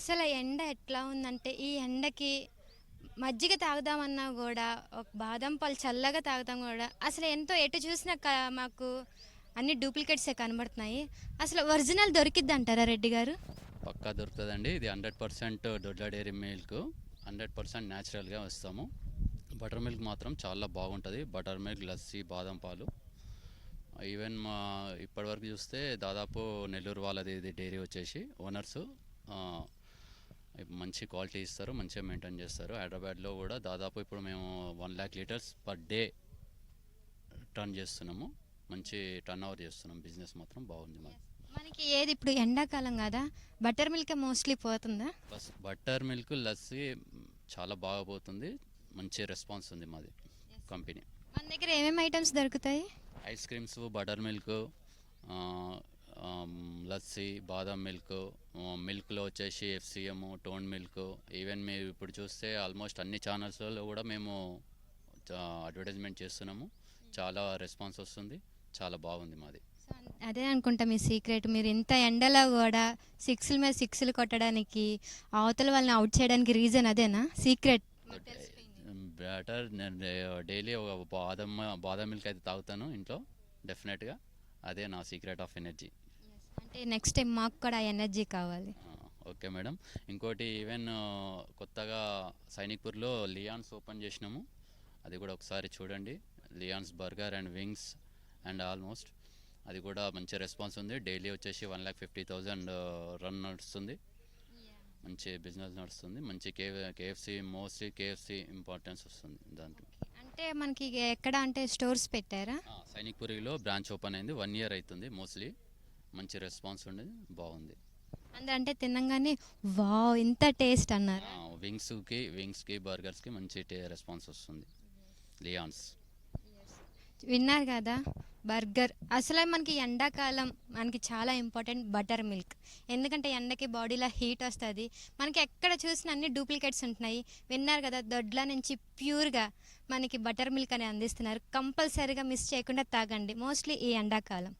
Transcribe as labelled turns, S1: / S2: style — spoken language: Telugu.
S1: అస్సలు ఎండ ఎట్లా ఉందంటే, ఈ ఎండకి మజ్జిగ తాగుదామన్నా గూడా, ఒక బాదం పాలు చల్లగా తాగుతాం గూడా, అసలు ఎంతో ఎటు చూసినా మాకు అన్ని డూప్లికేట్సే కనబడుతున్నాయి. అసలు ఒరిజినల్ దొరికిద్దంటారా రెడ్డి గారు?
S2: పక్కా దొరుకుతుందండి. ఇది 100% దొడ్ల డైరీ మిల్క్, 100% న్యాచురల్గా వస్తాము. బటర్ మిల్క్ మాత్రం చాలా బాగుంటుంది. బటర్ మిల్క్, లస్సీ, బాదం పాలు. ఈవెన్ మా ఇప్పటివరకు చూస్తే దాదాపు నెల్లూరు వాళ్ళది ఇది డైరీ వచ్చేసి ఓనర్స్ మంచి క్వాలిటీ ఇస్తారు, మంచిగా మెయింటైన్ చేస్తారు. హైదరాబాద్లో కూడా దాదాపు ఇప్పుడు మేము 1,00,000 లీటర్స్ పర్ డే టర్న్ చేస్తున్నాము. మంచి టర్న్ ఓవర్ చేస్తున్నాం. బిజినెస్ మాత్రం బాగుంది మాది.
S1: మనకి ఏది ఇప్పుడు ఎండాకాలం గదా! బటర్ మిల్కే మోస్ట్‌లీ పోతుందా?
S2: ప్లస్ బటర్ మిల్క్, లస్సీ చాలా బాగా పోతుంది. మంచి రెస్పాన్స్ ఉంది మాది కంపెనీ.
S1: మన దగ్గర ఏమేమి ఐటెమ్స్ దొరుకుతాయి?
S2: Ice creams, butter milk, lassi, బాదం మిల్క్, మిల్క్లో వచ్చేసి ఎఫ్సిఎం, టోన్ మిల్క్. ఈవెన్ మీరు ఇప్పుడు చూస్తే ఆల్మోస్ట్ అన్ని ఛానల్స్లో కూడా మేము అడ్వర్టైజ్మెంట్ చేస్తున్నాము. చాలా రెస్పాన్స్ వస్తుంది. చాలా బాగుంది మాది.
S1: సో, అదే అనుకుంటా మీ సీక్రెట్. మీరు ఇంత ఎండలో గూడా సిక్స్‌ల మీద సిక్స్‌లు కొట్టడానికి, అవతల వాళ్ళని ఔట్ చేయడానికి రీజన్ అదేనా? సీక్రెట్ మీకు తెలిసిపోయింది.
S2: బెటర్ నేను డైలీ ఒక బాదం మిల్క్ అయితే తాగుతాను ఇంట్లో డెఫినెట్గా. అదే నా సీక్రెట్ ఆఫ్ ఎనర్జీ.
S1: అంటే నెక్స్ట్ టైం మాకు కూడా ఆ ఎనర్జీ కావాలి.
S2: Okay madam. ఇంకోటి ఈవెన్ కొత్తగా సైనిక్పూర్లో లియాన్స్ ఓపెన్ చేసినాము. అది కూడా ఒకసారి చూడండి. Leon's burger and wings and almost అది కూడా మంచి రెస్పాన్స్ ఉంది. డైలీ వచ్చేసి 1,50,000 రన్ నడుస్తుంది. మంచి బిజినెస్ నడుస్తుంది. మంచి కేఎఫ్సి, మోస్ట్లీ కేఎఫ్సి ఇంపార్టెన్స్ వస్తుంది దాంట్లో.
S1: అంటే మనకి ఎక్కడ అంటే స్టోర్స్ పెట్టారా?
S2: సైనిక్పురిలో బ్రాంచ్ ఓపెన్ అయింది. 1 ఇయర్ అవుతుంది మోస్ట్లీ. మంచి రెస్పాన్స్ ఉండేది, బాగుంది.
S1: అంటే తినంగానే వావ్! ఇంత టేస్ట్ అన్నారా?
S2: వింగ్స్కి బర్గర్స్కి మంచి రెస్పాన్స్ వస్తుంది. లియాన్స్
S1: విన్నారు కదా, బర్గర్. అసలే మనకి ఎండాకాలం మనకి చాలా ఇంపార్టెంట్ బటర్ మిల్క్. ఎందుకంటే ఎండకి బాడీలో హీట్ వస్తుంది. మనకి ఎక్కడ చూసినా అన్ని డూప్లికేట్స్ ఉంటున్నాయి. విన్నారు కదా, దొడ్ల నుంచి ప్యూర్గా మనకి బటర్ మిల్క్ అని అందిస్తున్నారు. కంపల్సరీగా మిస్ చేయకుండా తాగండి, మోస్ట్లీ ఈ ఎండాకాలం.